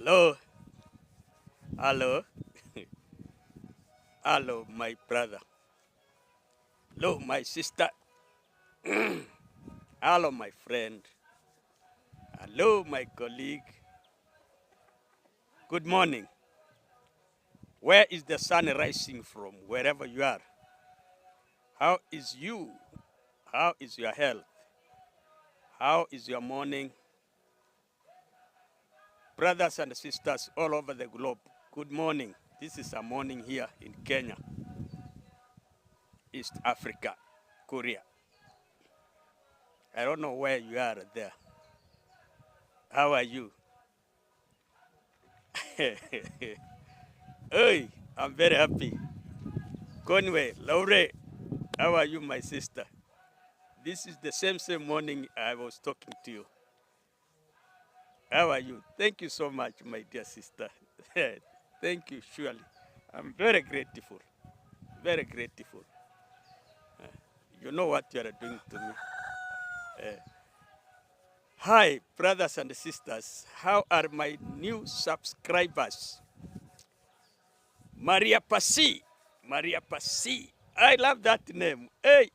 Hello, hello, hello, my brother. Hello, my sister. Hello, my friend. Hello, my colleague. Good morning. Where is the sun rising from? Wherever you are. How is you? How is your health? How is your morning? Brothers and sisters all over the globe, good morning. This is a morning here in Kenya, East Africa, Korea. I don't know where you are there. How are you? Hey, I'm very happy. Conway, Laure, how are you, my sister? This is the same morning I was talking to you. How are you? Thank you so much, my dear sister. Thank you, surely. I'm very grateful. Very grateful. You know what you are doing to me. Hi, brothers and sisters. How are my new subscribers? Maria Pasi. Maria Pasi. I love that name. Hey,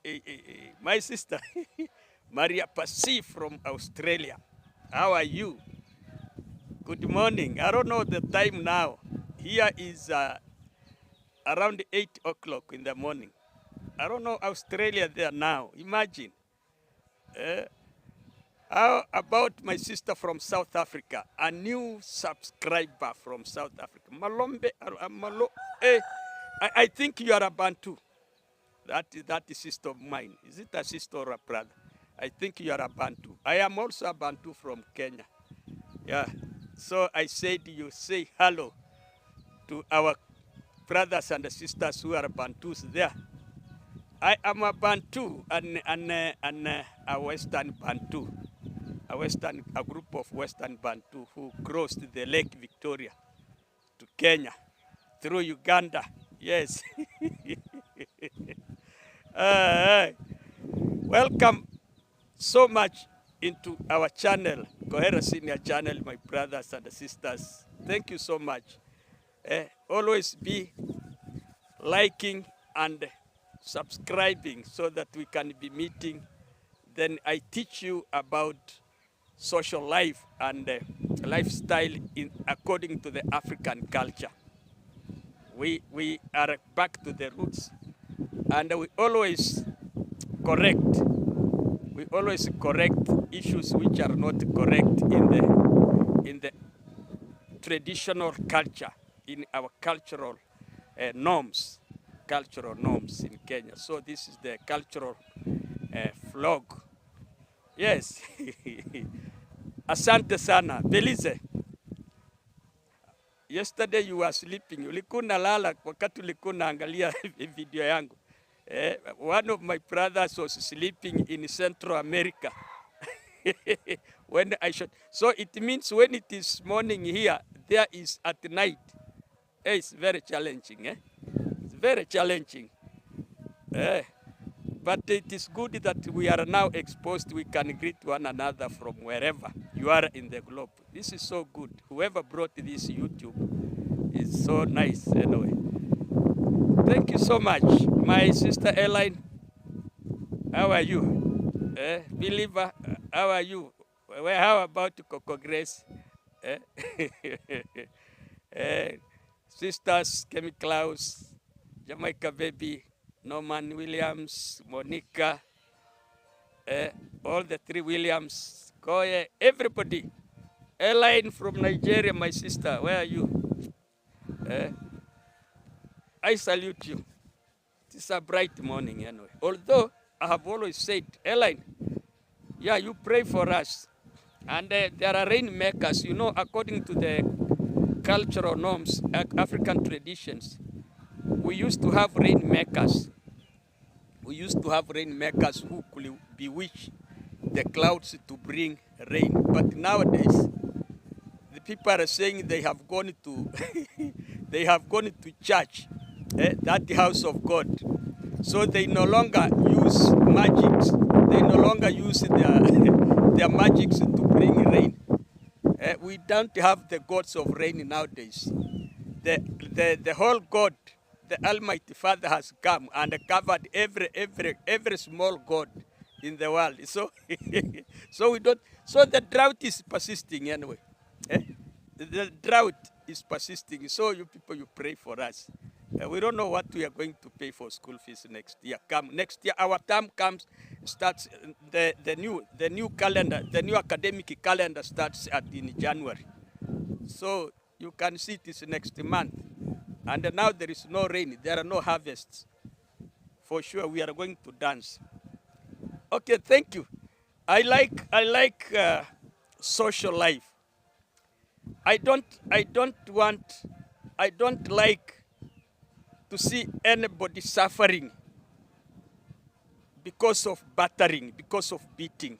my sister. Maria Pasi from Australia. How are you? Good morning. I don't know the time now. Here is around 8 o'clock in the morning. I don't know Australia there now. Imagine. How about my sister from South Africa? A new subscriber from South Africa. Malombe, I think you are a Bantu. That is sister of mine. Is it a sister or a brother? I think you are a Bantu. I am also a Bantu from Kenya. Yeah. So I said you say hello to our brothers and sisters who are Bantus there. I am a Bantu and a Western Bantu. A group of Western Bantu who crossed the Lake Victoria to Kenya through Uganda. Yes. Welcome so much into our channel, Coherence Senior channel, my brothers and sisters. Thank you so much. Always be liking and subscribing so that we can be meeting. Then I teach you about social life and lifestyle according to the African culture. We are back to the roots, and we always correct issues which are not correct in the traditional culture, in our cultural norms in Kenya. So this is the cultural vlog. Yes. Asante sana. Belize. Yesterday you were sleeping. Ulikuwa unalala wakati ulikuwa unaangalia video yangu. One of my brothers was sleeping in Central America. When I shot. So it means when it is morning here, there is at night. It's very challenging. It's very challenging. But it is good that we are now exposed. We can greet one another from wherever you are in the globe. This is so good. Whoever brought this YouTube is so nice anyway. Thank you so much. My sister Elaine, how are you? Believer, how are you? Well, how about Coco Grace? Sisters, Kemi Klaus, Jamaica Baby, Norman Williams, Monica, all the three Williams, Koye, everybody. Elaine from Nigeria, my sister, where are you? I salute you. It's a bright morning anyway. Although I have always said, Elaine, yeah, you pray for us. And there are rainmakers, you know, according to the cultural norms, African traditions. We used to have rainmakers. We used to have rainmakers who could bewitch the clouds to bring rain. But nowadays, the people are saying they have gone to they have gone to church, that the house of God. So they no longer use magics. They no longer use their magics to bring rain. We don't have the gods of rain nowadays. The whole God, the Almighty Father has come and covered every small God in the world. So so we don't. So the drought is persisting anyway. Eh? The drought is persisting. So you people, you pray for us. We don't know what we are going to pay for school fees next year. Next year, our term starts the new calendar, the new academic calendar starts in January. So you can see it is next month. And now there is no rain, there are no harvests. For sure, we are going to dance. Okay, thank you. I like social life. I don't like to see anybody suffering because of battering, because of beating.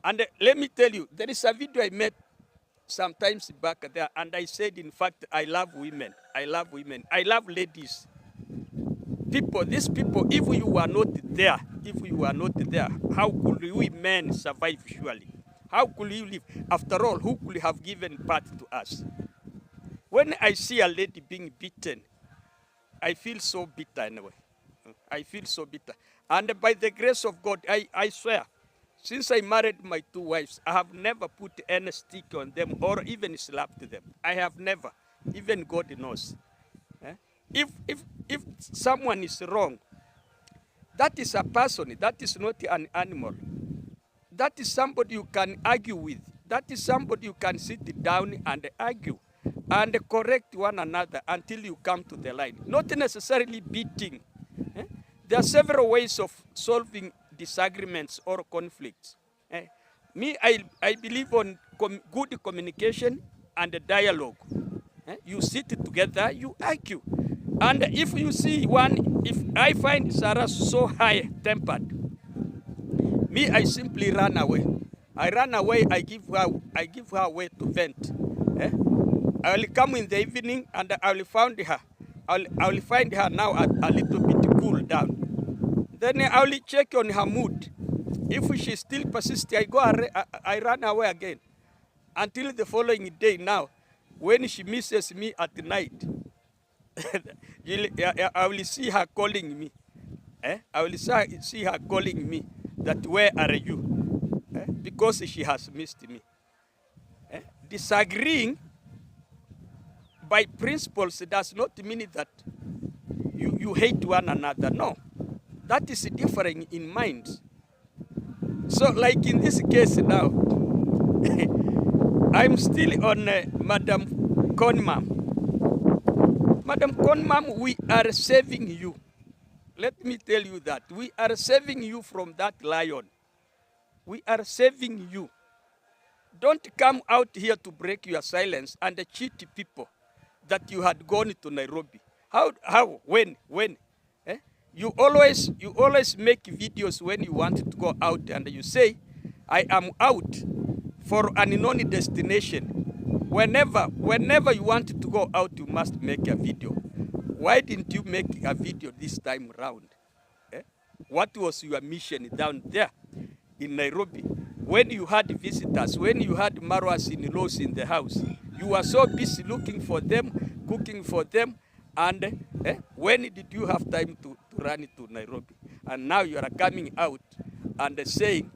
And let me tell you, there is a video I made sometimes back there, and I said, in fact, I love women. I love women. I love ladies. People, these people, if you were not there, how could we men survive surely? How could you live? After all, who could have given birth to us? When I see a lady being beaten, I feel so bitter anyway. I feel so bitter. And by the grace of God, I swear, since I married my two wives, I have never put any stick on them or even slapped them. I have never. Even God knows. Eh? If someone is wrong, that is a person. That is not an animal. That is somebody you can argue with. That is somebody you can sit down and argue and correct one another until you come to the line. Not necessarily beating. Eh? There are several ways of solving disagreements or conflicts. Eh? Me, I believe on good communication and dialogue. Eh? You sit together, you argue. And if you see if I find Sarah so high-tempered, me, I simply run away. I run away, I give her a way to vent. Eh? I will come in the evening and I will find her. I will find her now a little bit cool down. Then I will check on her mood. If she still persists, I run away again. Until the following day now, when she misses me at night, I will see her calling me. I will see her calling me that where are you? Because she has missed me. Disagreeing by principles does not mean that you hate one another. No, that is differing in minds. So like in this case now, I'm still on Madam Conmam. Madam Conmam, we are saving you. Let me tell you that. We are saving you from that lion. We are saving you. Don't come out here to break your silence and cheat people that you had gone to Nairobi. How, when? Eh? You always make videos when you want to go out and you say, I am out for an unknown destination. Whenever you want to go out, you must make a video. Why didn't you make a video this time around? Eh? What was your mission down there in Nairobi? When you had visitors, when you had Marwa's in-laws in the house, you were so busy looking for them, cooking for them, and when did you have time to run to Nairobi? And now you are coming out and saying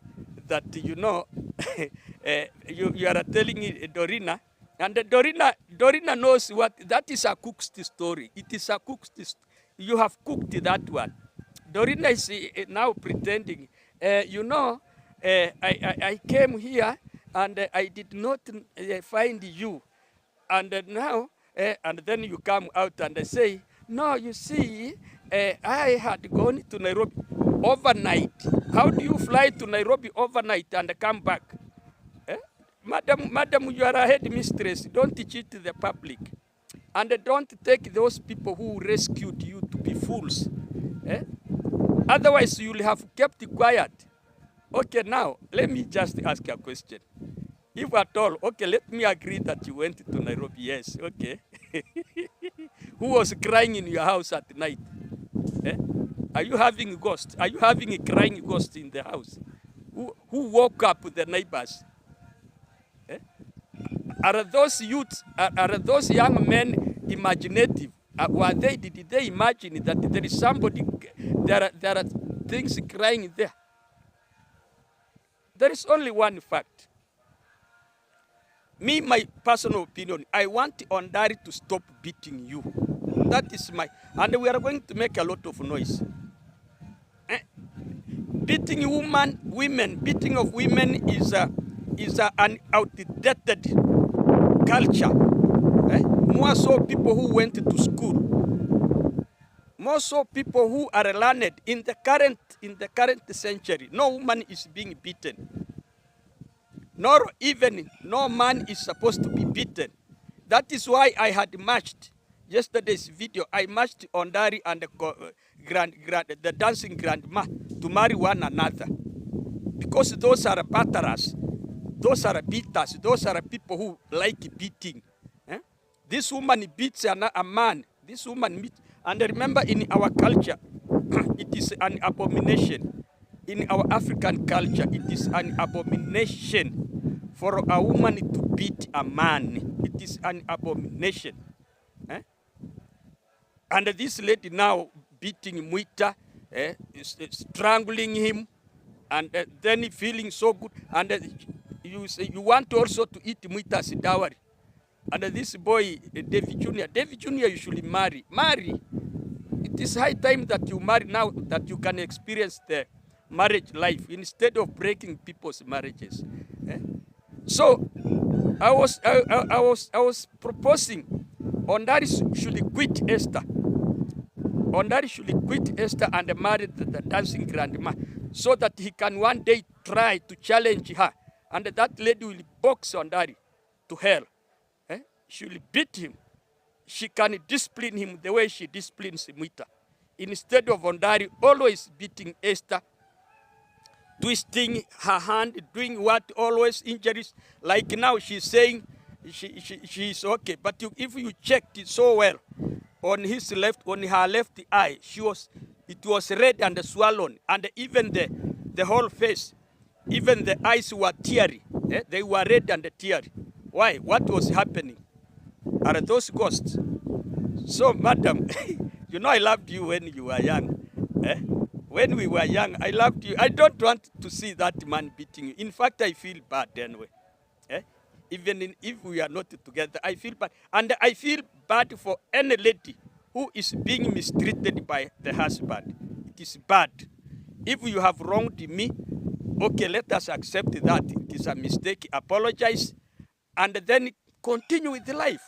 that, you know, you are telling Dorina, and Dorina knows what, that is a cook's story. It is a cook's story. You have cooked that one. Dorina is now pretending, you know, I came here and I did not find you. And now, and then you come out and say, no, you see, I had gone to Nairobi overnight. How do you fly to Nairobi overnight and come back? Madam, you are a headmistress. Don't cheat the public. And don't take those people who rescued you to be fools. Otherwise, you'll have kept quiet. Okay, now, let me just ask you a question. If at all, okay, let me agree that you went to Nairobi. Yes, okay. Who was crying in your house at night? Are you having a ghost? Are you having a crying ghost in the house? Who woke up the neighbors? Are those youths, are those young men imaginative? Did they imagine that there is somebody, there are things crying there? There is only one fact. Me, my personal opinion, I want Ondari to stop beating you. That is my, and we are going to make a lot of noise. Beating beating of women is an outdated culture. More so people who went to school, more so people who are learned in the current century. No woman is being beaten, nor even no man is supposed to be beaten. That is why I had matched yesterday's video. I matched Ondari and the dancing grandma to marry one another, because those are batterers, those are beaters, those are people who like beating. This woman beats a man. This woman beats, and remember, in our culture, it is an abomination. In our African culture, it is an abomination for a woman to beat a man. It is an abomination. And this lady now beating Muita, strangling him, and then feeling so good. And you say you want also to eat Muita's dowry. And this boy, David Jr., you should marry. Marry. It is high time that you marry now, that you can experience the marriage life instead of breaking people's marriages. So I was proposing Ondari should quit Esther. Ondari should quit Esther and marry the dancing grandma, so that he can one day try to challenge her, and that lady will box Ondari to hell. She will beat him. She can discipline him the way she disciplines Muita. Instead of Ondari always beating Esther, twisting her hand, doing what, always injuries. Like now she's saying she is okay. But if you checked it so well, on her left eye, it was red and swollen, and even the whole face, even the eyes were teary. They were red and teary. Why? What was happening? Are those ghosts? So, madam, you know I loved you when you were young. When we were young, I loved you. I don't want to see that man beating you. In fact, I feel bad anyway. Even if we are not together, I feel bad. And I feel bad for any lady who is being mistreated by the husband. It is bad. If you have wronged me, okay, let us accept that it is a mistake, apologize, and then continue with the life.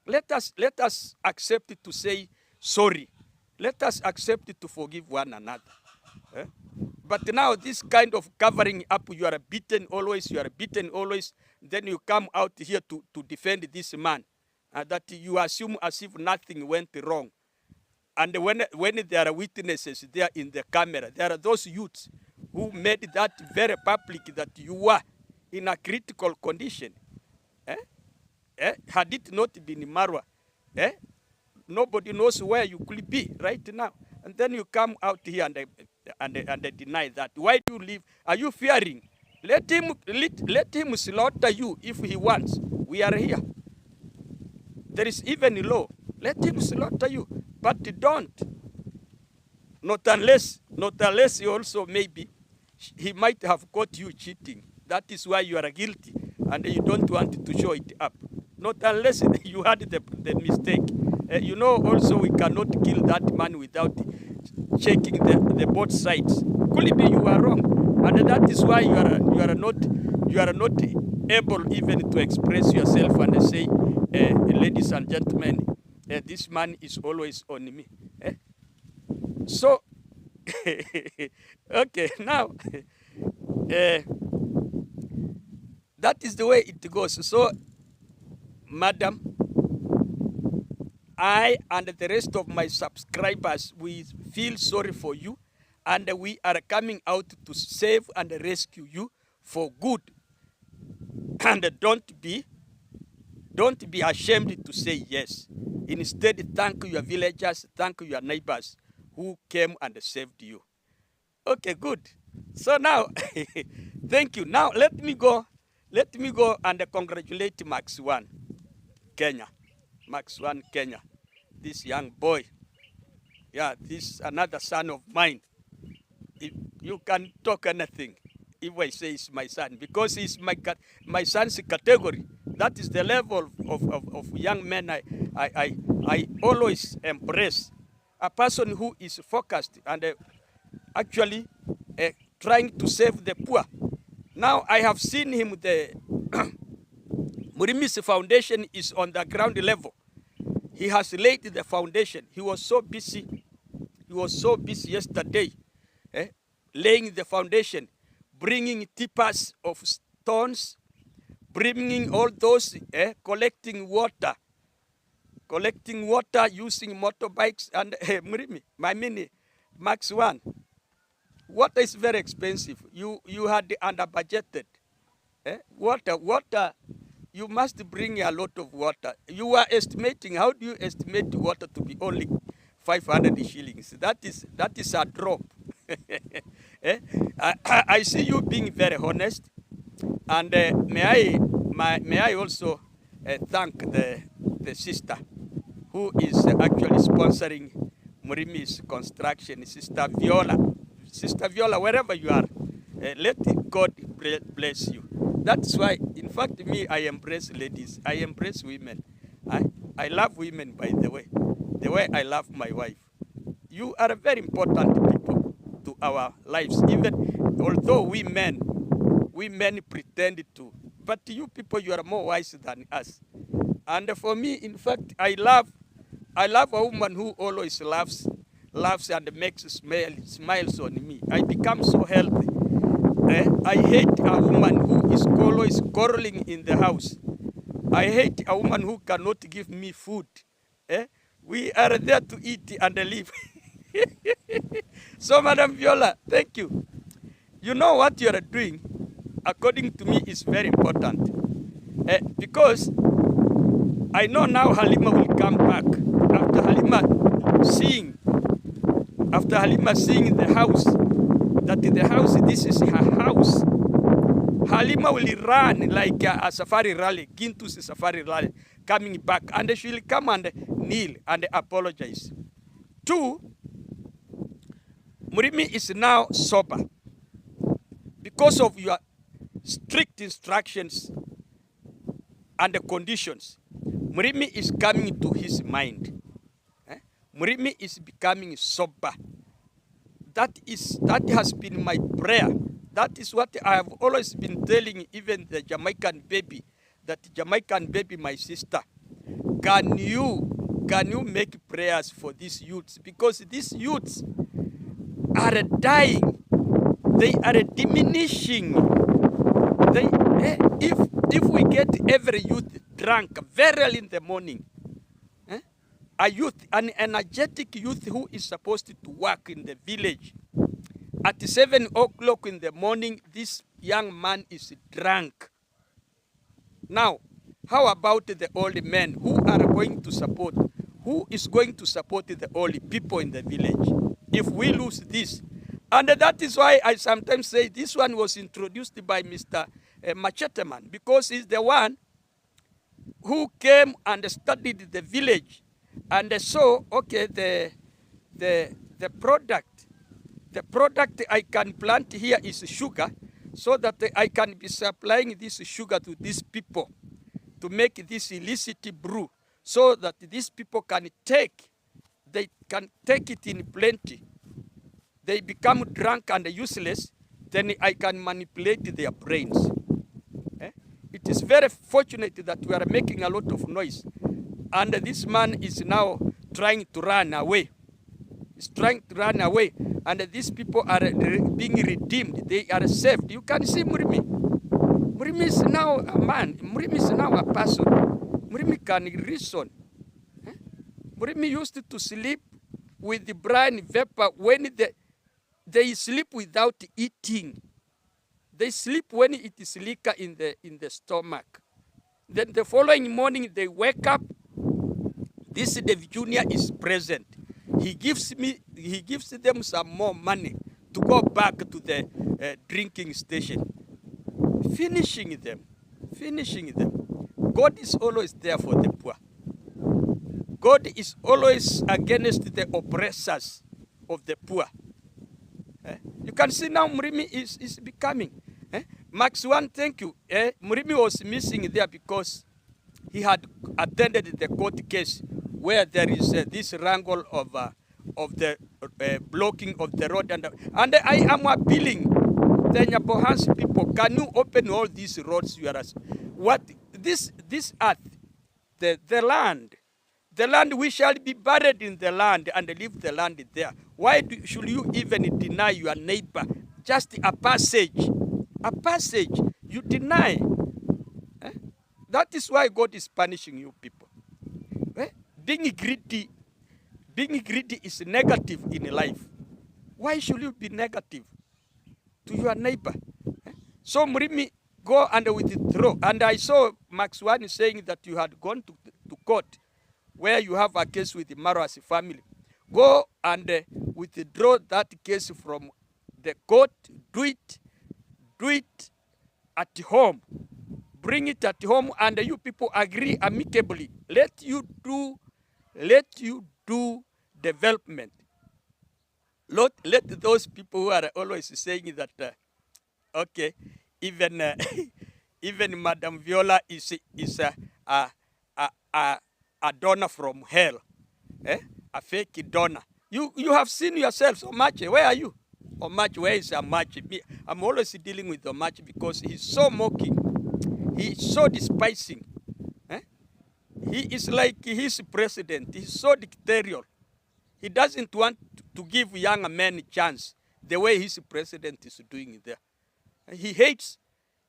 Let us accept it to say sorry. Let us accept it to forgive one another. But now this kind of covering up, you are beaten always, then you come out here to defend this man, that you assume as if nothing went wrong. And when there are witnesses there in the camera, there are those youths who made that very public that you were in a critical condition. Had it not been Marwa, nobody knows where you could be right now. And then you come out here and deny that. Why do you leave? Are you fearing? Let him slaughter you if he wants. We are here. There is even a law. Let him slaughter you, but don't. Not unless he also maybe he might have caught you cheating. That is why you are guilty, and you don't want to show it up. Not unless you had the mistake. You know, also we cannot kill that man without checking the both sides. Could be you are wrong, and that is why you are not able even to express yourself and say, ladies and gentlemen, this man is always on me. So, okay, now that is the way it goes. So, madam, I and the rest of my subscribers, we feel sorry for you, and we are coming out to save and rescue you for good. And don't be ashamed to say yes. Instead, thank your villagers, thank your neighbors who came and saved you. Okay, good. So now, thank you. Now let me go Let me go and congratulate Max One, Kenya. Max One, Kenya. This young boy. Yeah, this another son of mine. If you can talk anything, if I say it's my son, because he's my son's category. That is the level of young men I always embrace. A person who is focused and actually trying to save the poor. Now I have seen him, the Murimi's foundation is on the ground level. He has laid the foundation. He was so busy. He was so busy yesterday laying the foundation, bringing tippers of stones, bringing all those, collecting water using motorbikes and Murimi, my mini, Max One. Water is very expensive. You had under budgeted. Water, you must bring a lot of water. You are estimating, how do you estimate water to be only 500 shillings? That is a drop. I see you being very honest, and may I also thank the sister who is actually sponsoring Murimi's construction, Sister Viola. Sister Viola, wherever you are, let God bless you. That's why, in fact, me, I embrace ladies. I embrace women. I love women, by the way I love my wife. You are very important people to our lives, even although we men pretend to. But you people, you are more wise than us. And for me, in fact, I love a woman who always laughs and makes smiles on me. I become so healthy. I hate a woman who is always quarreling in the house. I hate a woman who cannot give me food. We are there to eat and live. So, Madam Viola, thank you. You know what you are doing, according to me, is very important. Because I know now Halima will come back after Halima seeing the house, that the house, this is her house. Halima will run like a safari rally, Gintu's safari rally, coming back, and she will come and kneel and apologize. 2, Murimi is now sober because of your strict instructions and the conditions. Murimi is coming to his mind. Murimi is becoming sober. That has been my prayer. That is what I have always been telling even the Jamaican baby, my sister. Can you make prayers for these youths? Because these youths are dying. They are diminishing. If we get every youth drunk very early in the morning, an energetic youth who is supposed to work in the village, at 7 o'clock in the morning, this young man is drunk. Now, how about the old men who is going to support the old people in the village if we lose this? And that is why I sometimes say this one was introduced by Mr. Macheteman, because he's the one who came and studied the village and saw, okay, the product I can plant here is sugar, so that I can be supplying this sugar to these people to make this illicit brew, so that these people can take it in plenty. They become drunk and useless, then I can manipulate their brains. It is very fortunate that we are making a lot of noise. And this man is now trying to run away. He's trying to run away. And these people are being redeemed. They are saved. You can see Murimi. Murimi is now a man. Murimi is now a person. Murimi can reason. Murimi used to sleep with the brine vapor when they sleep without eating. They sleep when it is liquor in the stomach. Then the following morning they wake up. This David Jr. is present. He gives them some more money to go back to the drinking station, finishing them. finishing them. God is always there for the poor. God is always against the oppressors of the poor. You can see now Murimi is becoming. Max 1, thank you. Murimi was missing there because he had attended the court case where there is this wrangle of the blocking of the road. And I am appealing the Nyabohansi people, can you open all these roads? What this earth, the land, we shall be buried in the land and leave the land there. Why should you even deny your neighbor just a passage? A passage you deny. That is why God is punishing you people. Being greedy is negative in life. Why should you be negative to your neighbor? So Murimi, go and withdraw. And I saw Max One saying that you had gone to court where you have a case with the Maroas family. Go and withdraw that case from the court. Do it at home. Bring it at home, and you people agree amicably. Let you do development. Let those people who are always saying that, okay, even even Madam Viola is a donor from hell, a fake donor. You have seen yourself. Omache, where are you? Omache, where is Omache? I'm always dealing with Omache because he's so mocking. He's so despising. He is like his president. He's so dictatorial. He doesn't want to give young men a chance the way his president is doing there. He hates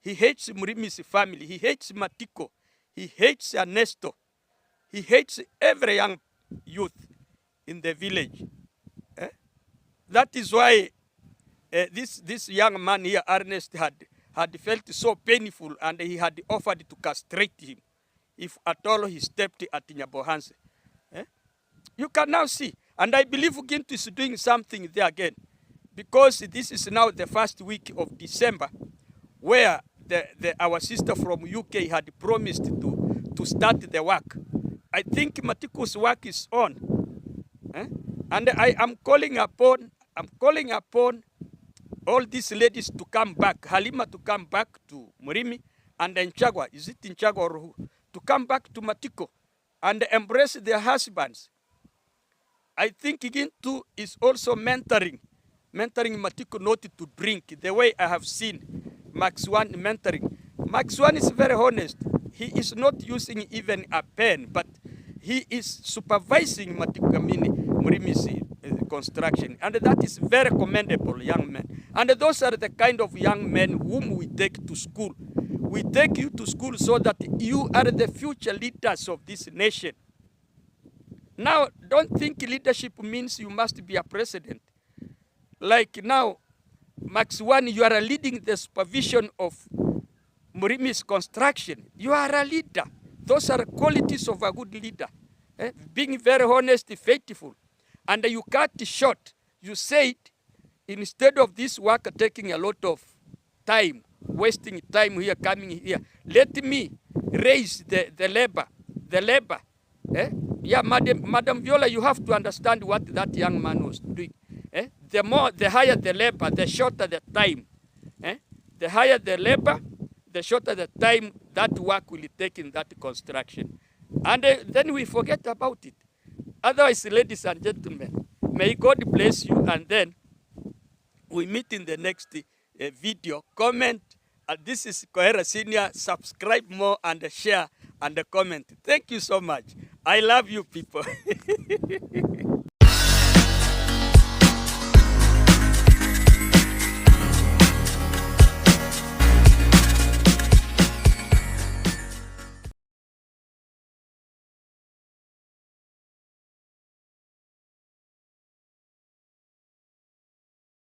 Murimi's family. He hates Matiko. He hates Ernesto. He hates every young youth in the village. That is why this young man here, Ernest, had felt so painful, and he had offered to castrate him if at all he stepped at Nyabohansi. You can now see, and I believe Gintu is doing something there again, because this is now the first week of December, where our sister from UK had promised to start the work. I think Matiko's work is on, and I am calling upon all these ladies to come back, Halima to come back to Murimi, and Nchagwa, is it Nchagwa or who? To come back to Matiko and embrace their husbands. I think Gintu is also mentoring Matiko not to drink, the way I have seen Max One mentoring. Max One is very honest. He is not using even a pen, but he is supervising Matiko Murimi's construction. And that is very commendable, young men. And those are the kind of young men whom we take to school. We take you to school so that you are the future leaders of this nation. Now, don't think leadership means you must be a president. Like now, Max One, you are leading the supervision of Murimi's construction. You are a leader. Those are qualities of a good leader. Being very honest, faithful. And you cut short. You said, instead of this work taking a lot of time, wasting time here, coming here, let me raise the labor. Yeah, Madam Viola, you have to understand what that young man was doing. The higher the labor, the shorter the time. The higher the labor, the shorter the time that work will take in that construction. And then we forget about it. Otherwise, ladies and gentlemen, may God bless you, and then we meet in the next video. Comment. This is Kohera Senior. Subscribe more and share and comment. Thank you so much. I love you people.